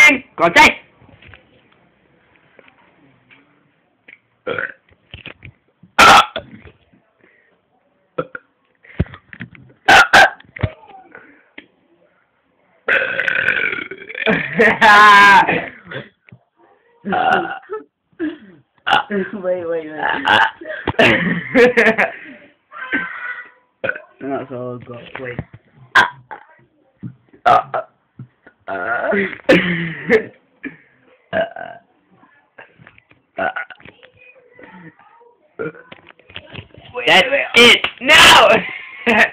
Burping! Go inside! Wait. That's all I've got. Wait. That's it! No!